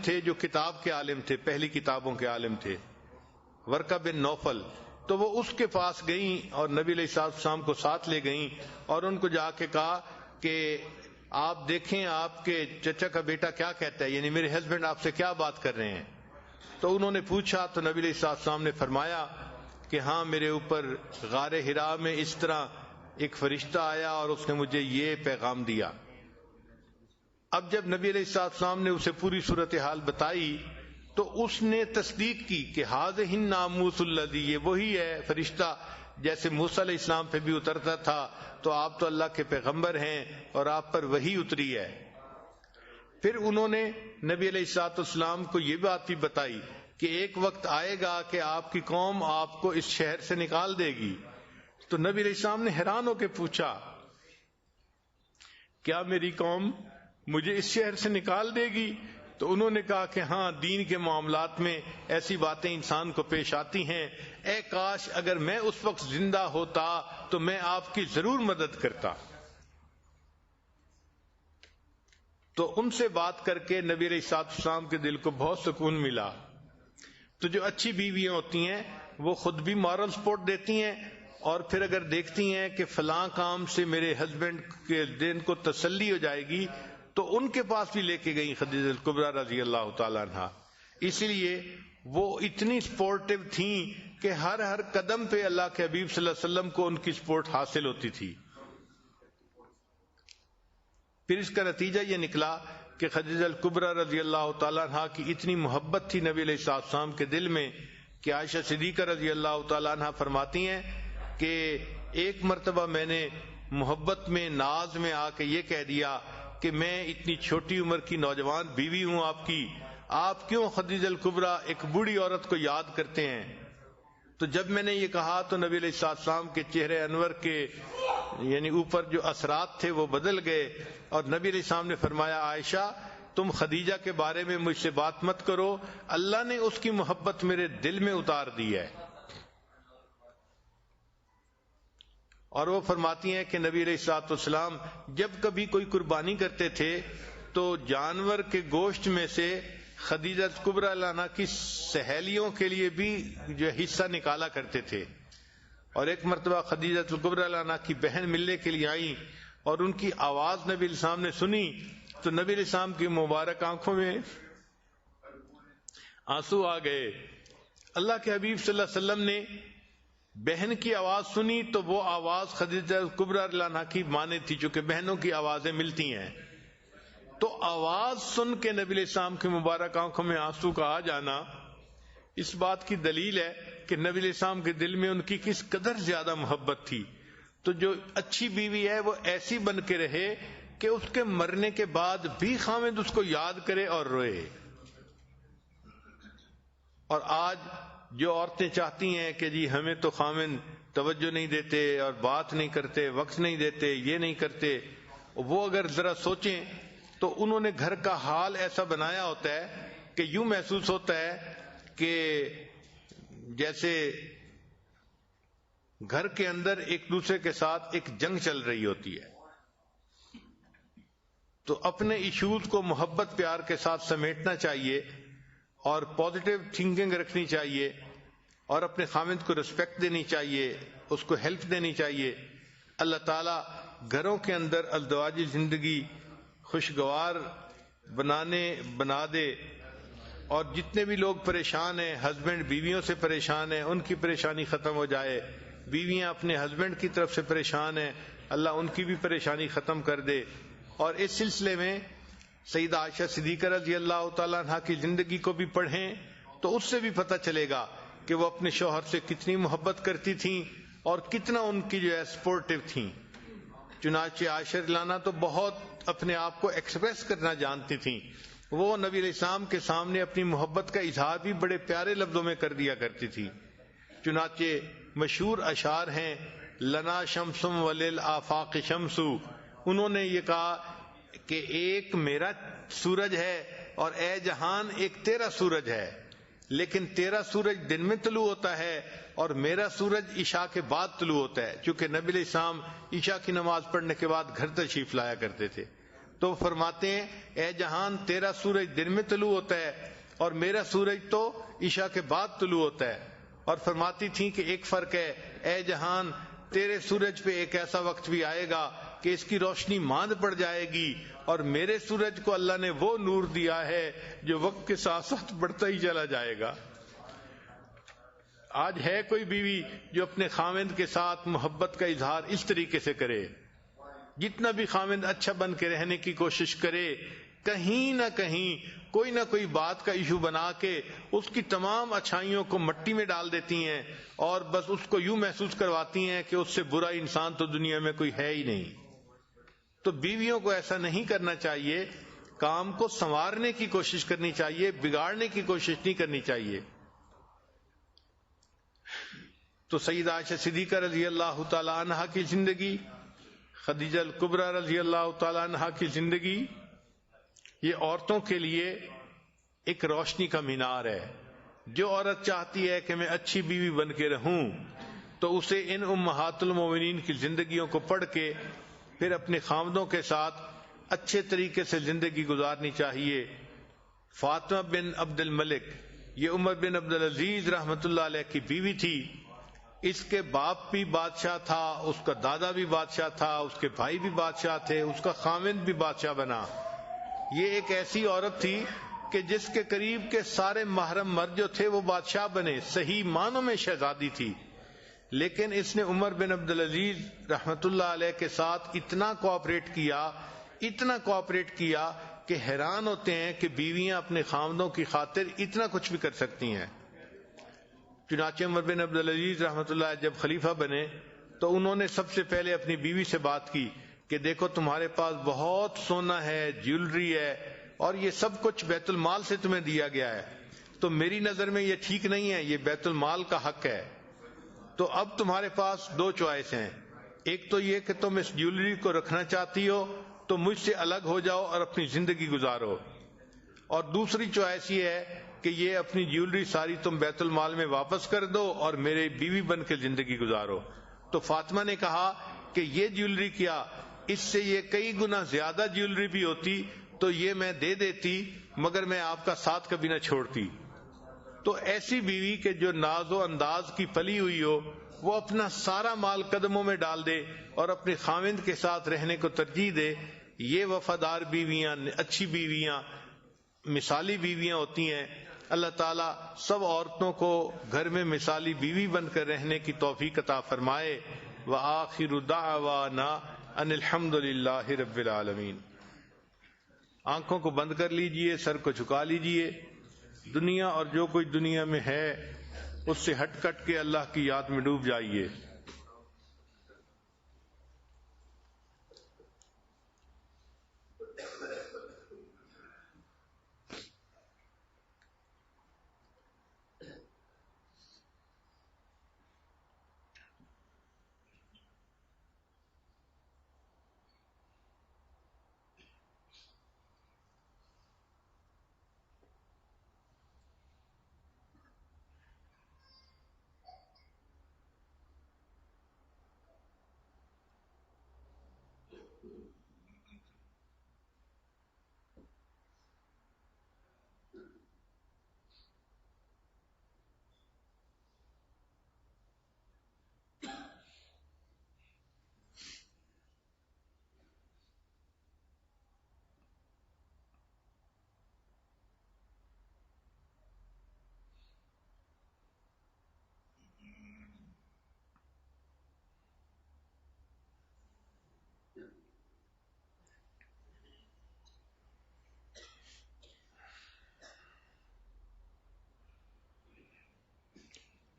تھے جو کتاب کے عالم تھے، پہلی کتابوں کے عالم تھے، ورقہ بن نوفل. تو وہ اس کے پاس گئیں اور نبی علیہ السلام کو ساتھ لے گئیں اور ان کو جا کے کہا کہ آپ دیکھیں آپ کے چچا کا بیٹا کیا کہتا ہے، یعنی میرے ہسبینڈ آپ سے کیا بات کر رہے ہیں. تو انہوں نے پوچھا تو نبی علیہ السلام نے فرمایا کہ ہاں میرے اوپر غار حرا میں اس طرح ایک فرشتہ آیا اور اس نے مجھے یہ پیغام دیا. اب جب نبی علیہ السلام نے اسے پوری صورتحال بتائی تو اس نے تصدیق کی کہ ھذہ الناموس الذی، یہ وہی ہے فرشتہ جیسے موسیٰ علیہ السلام پہ بھی اترتا تھا، تو آپ تو اللہ کے پیغمبر ہیں اور آپ پر وحی اتری ہے. پھر انہوں نے نبی علیہ السلام کو یہ بات بھی بتائی کہ ایک وقت آئے گا کہ آپ کی قوم آپ کو اس شہر سے نکال دے گی. تو نبی علیہ السلام نے حیران ہو کے پوچھا کیا میری قوم مجھے اس شہر سے نکال دے گی؟ تو انہوں نے کہا کہ ہاں، دین کے معاملات میں ایسی باتیں انسان کو پیش آتی ہیں، اے کاش اگر میں اس وقت زندہ ہوتا تو میں آپ کی ضرور مدد کرتا. تو ان سے بات کر کے نبی علیہ السلام کے دل کو بہت سکون ملا. تو جو اچھی بیویاں ہوتی ہیں وہ خود بھی مارل سپورٹ دیتی ہیں، اور پھر اگر دیکھتی ہیں کہ فلاں کام سے میرے ہسبینڈ کے دل کو تسلی ہو جائے گی تو ان کے پاس بھی لے کے گئی خدیجہ الکبریٰ رضی اللہ تعالیٰ عنہا. اسی لیے وہ اتنی سپورٹو تھیں کہ ہر قدم پہ اللہ کے حبیب صلی اللہ علیہ وسلم کو ان کی سپورٹ حاصل ہوتی تھی. پھر اس کا نتیجہ یہ نکلا کہ خدیجہ الکبریٰ رضی اللہ تعالیٰ عنہا کی اتنی محبت تھی نبی علیہ السلام کے دل میں کہ عائشہ صدیقہ رضی اللہ تعالیٰ عنہا فرماتی ہیں کہ ایک مرتبہ میں نے محبت میں ناز میں آ کے یہ کہہ دیا کہ میں اتنی چھوٹی عمر کی نوجوان بیوی ہوں آپ کی، آپ کیوں خدیجہ الکبریٰ ایک بوڑھی عورت کو یاد کرتے ہیں؟ تو جب میں نے یہ کہا تو نبی علیہ السلام کے چہرے انور کے یعنی اوپر جو اثرات تھے وہ بدل گئے، اور نبی علیہ السلام نے فرمایا عائشہ تم خدیجہ کے بارے میں مجھ سے بات مت کرو، اللہ نے اس کی محبت میرے دل میں اتار دی ہے. اور وہ فرماتی ہیں کہ نبی علیہ السلام جب کبھی کوئی قربانی کرتے تھے تو جانور کے گوشت میں سے خدیجہ کبریٰ عنہا کی سہیلیوں کے لیے بھی جو حصہ نکالا کرتے تھے. اور ایک مرتبہ خدیجہ کبریٰ عنہا کی بہن ملنے کے لیے آئیں اور ان کی آواز نبی علیہ السلام نے سنی تو نبی علیہ السلام کی مبارک آنکھوں میں آنسو آ گئے. اللہ کے حبیب صلی اللہ علیہ وسلم نے بہن کی آواز سنی تو وہ آواز خدیجہ کبریٰ عنہا کی مانے تھی، چونکہ بہنوں کی آوازیں ملتی ہیں. تو آواز سن کے نبی علیہ السلام کی مبارک آنکھوں میں آنسو کا آ جانا اس بات کی دلیل ہے کہ نبی علیہ السلام کے دل میں ان کی کس قدر زیادہ محبت تھی. تو جو اچھی بیوی ہے وہ ایسی بن کے رہے کہ اس کے مرنے کے بعد بھی خاوند اس کو یاد کرے اور روئے. اور آج جو عورتیں چاہتی ہیں کہ جی ہمیں تو خاوند توجہ نہیں دیتے اور بات نہیں کرتے، وقت نہیں دیتے، یہ نہیں کرتے، وہ اگر ذرا سوچیں تو انہوں نے گھر کا حال ایسا بنایا ہوتا ہے کہ یوں محسوس ہوتا ہے کہ جیسے گھر کے اندر ایک دوسرے کے ساتھ ایک جنگ چل رہی ہوتی ہے. تو اپنے ایشوز کو محبت پیار کے ساتھ سمیٹنا چاہیے اور پازیٹیو تھنکنگ رکھنی چاہیے اور اپنے خاوند کو رسپیکٹ دینی چاہیے، اس کو ہیلپ دینی چاہیے. اللہ تعالیٰ گھروں کے اندر ازدواجی زندگی خوشگوار بنا دے، اور جتنے بھی لوگ پریشان ہیں، ہسبینڈ بیویوں سے پریشان ہیں، ان کی پریشانی ختم ہو جائے. بیویاں اپنے ہسبینڈ کی طرف سے پریشان ہیں، اللہ ان کی بھی پریشانی ختم کر دے. اور اس سلسلے میں سیدہ عائشہ صدیقہ رضی اللہ تعالیٰ عنہا کی زندگی کو بھی پڑھیں تو اس سے بھی پتہ چلے گا کہ وہ اپنے شوہر سے کتنی محبت کرتی تھیں اور کتنا ان کی جو ہے سپورٹو تھیں. چنانچہ عائشہ لانا تو بہت اپنے آپ کو ایکسپریس کرنا جانتی تھیں. وہ نبی علیہ السلام کے سامنے اپنی محبت کا اظہار بھی بڑے پیارے لفظوں میں کر دیا کرتی تھی. چنانچہ مشہور اشعار ہیں لنا شمسم وللآفاق شمس. انہوں نے یہ کہا کہ ایک میرا سورج ہے اور اے جہان ایک تیرا سورج ہے، لیکن تیرا سورج دن میں طلوع ہوتا ہے اور میرا سورج عشاء کے بعد طلوع ہوتا ہے، چونکہ نبی علیہ السلام عشاء کی نماز پڑھنے کے بعد گھر تشریف لایا کرتے تھے. تو فرماتے ہیں اے جہان تیرا سورج دن میں طلوع ہوتا ہے اور میرا سورج تو عشاء کے بعد طلوع ہوتا ہے. اور فرماتی تھیں کہ ایک فرق ہے، اے جہان تیرے سورج پہ ایک ایسا وقت بھی آئے گا کہ اس کی روشنی ماند پڑ جائے گی، اور میرے سورج کو اللہ نے وہ نور دیا ہے جو وقت کے ساتھ ساتھ بڑھتا ہی چلا جائے گا. آج ہے کوئی بیوی جو اپنے خاوند کے ساتھ محبت کا اظہار اس طریقے سے کرے؟ جتنا بھی خاوند اچھا بن کے رہنے کی کوشش کرے، کہیں نہ کہیں کوئی نہ کوئی بات کا ایشو بنا کے اس کی تمام اچھائیوں کو مٹی میں ڈال دیتی ہیں اور بس اس کو یوں محسوس کرواتی ہیں کہ اس سے برا انسان تو دنیا میں کوئی ہے ہی نہیں. تو بیویوں کو ایسا نہیں کرنا چاہیے، کام کو سنوارنے کی کوشش کرنی چاہیے، بگاڑنے کی کوشش نہیں کرنی چاہیے. تو سیدہ عائشہ صدیقہ رضی اللہ تعالی عنہا کی زندگی، خدیجہ الکبریٰ رضی اللہ تعالی عنہا کی زندگی، یہ عورتوں کے لیے ایک روشنی کا مینار ہے. جو عورت چاہتی ہے کہ میں اچھی بیوی بن کے رہوں تو اسے ان امہات المومنین کی زندگیوں کو پڑھ کے پھر اپنے خاوندوں کے ساتھ اچھے طریقے سے زندگی گزارنی چاہیے. فاطمہ بن عبد الملک یہ عمر بن عبد العزیز رحمۃ اللہ علیہ کی بیوی تھی. اس کے باپ بھی بادشاہ تھا، اس کا دادا بھی بادشاہ تھا، اس کے بھائی بھی بادشاہ تھے، اس کا خاوند بھی بادشاہ بنا. یہ ایک ایسی عورت تھی کہ جس کے قریب کے سارے محرم مرد جو تھے وہ بادشاہ بنے، صحیح معنوں میں شہزادی تھی. لیکن اس نے عمر بن عبد العزیز رحمۃ اللہ علیہ کے ساتھ اتنا کوآپریٹ کیا کہ حیران ہوتے ہیں کہ بیویاں اپنے خاوندوں کی خاطر اتنا کچھ بھی کر سکتی ہیں. چنانچہ عمر بن عبد العزیز رحمۃ اللہ جب خلیفہ بنے تو انہوں نے سب سے پہلے اپنی بیوی سے بات کی کہ دیکھو تمہارے پاس بہت سونا ہے، جیولری ہے، اور یہ سب کچھ بیت المال سے تمہیں دیا گیا ہے، تو میری نظر میں یہ ٹھیک نہیں ہے، یہ بیت المال کا حق ہے. تو اب تمہارے پاس دو چوائس ہیں، ایک تو یہ کہ تم اس جیولری کو رکھنا چاہتی ہو تو مجھ سے الگ ہو جاؤ اور اپنی زندگی گزارو، اور دوسری چوائس یہ ہے کہ یہ اپنی جیولری ساری تم بیت المال میں واپس کر دو اور میرے بیوی بن کے زندگی گزارو. تو فاطمہ نے کہا کہ یہ جیولری کیا، اس سے یہ کئی گنا زیادہ جیولری بھی ہوتی تو یہ میں دے دیتی، مگر میں آپ کا ساتھ کبھی نہ چھوڑتی. تو ایسی بیوی کہ جو ناز و انداز کی پلی ہوئی ہو، وہ اپنا سارا مال قدموں میں ڈال دے اور اپنے خاوند کے ساتھ رہنے کو ترجیح دے، یہ وفادار بیویاں، اچھی بیویاں، مثالی بیویاں ہوتی ہیں. اللہ تعالیٰ سب عورتوں کو گھر میں مثالی بیوی بن کر رہنے کی توفیق عطا فرمائے. وآخر دعوانا ان الحمد للہ رب العالمین. آنکھوں کو بند کر لیجئے، سر کو جھکا لیجئے. دنیا اور جو کچھ دنیا میں ہے اس سے ہٹ کٹ کے اللہ کی یاد میں ڈوب جائیے.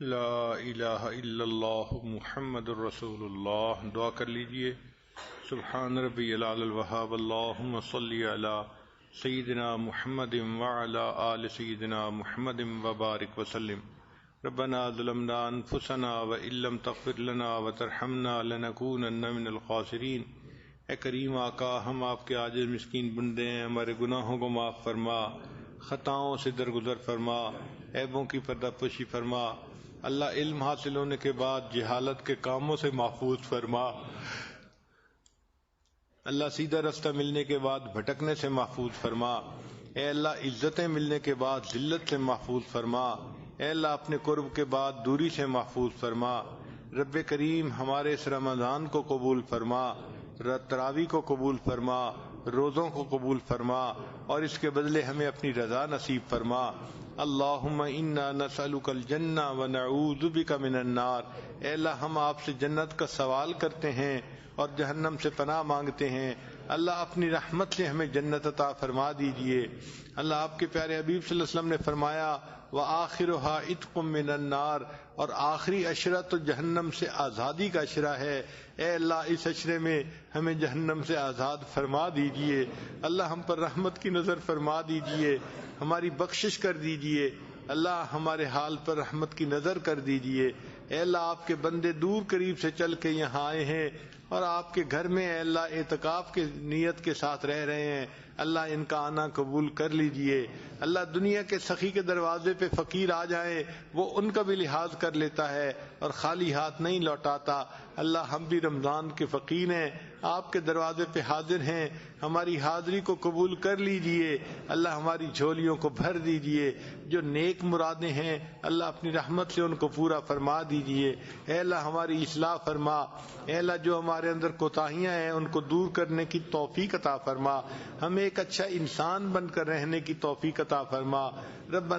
لا الہ الا اللہ محمد الرسول اللہ. دعا کر لیجئے. سبحان ربی العلی الوہاب. اللہم صلی علی سیدنا محمد وعلی آل سیدنا محمد وبارک وسلم. ربنا ظلمنا انفسنا وان لم تغفر لنا وترحمنا لنکونن من الخاسرین. اے کریم آقا، ہم آپ کے عاجز مسکین بندے ہیں، ہمارے گناہوں کو معاف فرما، خطاؤں سے درگزر فرما، عیبوں کی پردہ پوشی فرما. اللہ علم حاصل ہونے کے بعد جہالت کے کاموں سے محفوظ فرما. اللہ سیدھا راستہ ملنے کے بعد بھٹکنے سے محفوظ فرما۔ اے اللہ عزتیں ملنے کے بعد ذلت سے محفوظ فرما۔ اے اللہ اپنے قرب کے بعد دوری سے محفوظ فرما۔ رب کریم ہمارے اس رمضان کو قبول فرما، تراویح کو قبول فرما، روزوں کو قبول فرما، اور اس کے بدلے ہمیں اپنی رضا نصیب فرما۔ اللہم انا نسألک الجنہ ونعوذ بک من النار۔ اے اللہ ہم آپ سے جنت کا سوال کرتے ہیں اور جہنم سے پناہ مانگتے ہیں۔ اللہ اپنی رحمت سے ہمیں جنت عطا فرما دیجئے۔ اللہ آپ کے پیارے حبیب صلی اللہ علیہ وسلم نے فرمایا وآخرها عتق من النار، اور آخری عشرہ تو جہنم سے آزادی کا عشرہ ہے۔ اے اللہ اس عشرے میں ہمیں جہنم سے آزاد فرما دیجئے۔ اللہ ہم پر رحمت کی نظر فرما دیجئے، ہماری بخشش کر دیجئے۔ اللہ ہمارے حال پر رحمت کی نظر کر دیجئے۔ اے اللہ آپ کے بندے دور قریب سے چل کے یہاں آئے ہیں اور آپ کے گھر میں اے اللہ اعتکاف کے نیت کے ساتھ رہ رہے ہیں۔ اللہ ان کا آنا قبول کر لیجئے۔ اللہ دنیا کے سخی کے دروازے پہ فقیر آ جائیں، وہ ان کا بھی لحاظ کر لیتا ہے اور خالی ہاتھ نہیں لوٹاتا۔ اللہ ہم بھی رمضان کے فقیر ہیں، آپ کے دروازے پہ حاضر ہیں، ہماری حاضری کو قبول کر لیجئے۔ اللہ ہماری جھولیوں کو بھر دیجئے، جو نیک مرادیں ہیں اللہ اپنی رحمت سے ان کو پورا فرما دیجئے۔ اے اللہ ہماری اصلاح فرما۔ اے اللہ جو ہمارے اندر کوتاہیاں ہیں ان کو دور کرنے کی توفیق عطا فرما، ہمیں ایک اچھا انسان بن کر رہنے کی توفیق عطا فرما۔ ربنا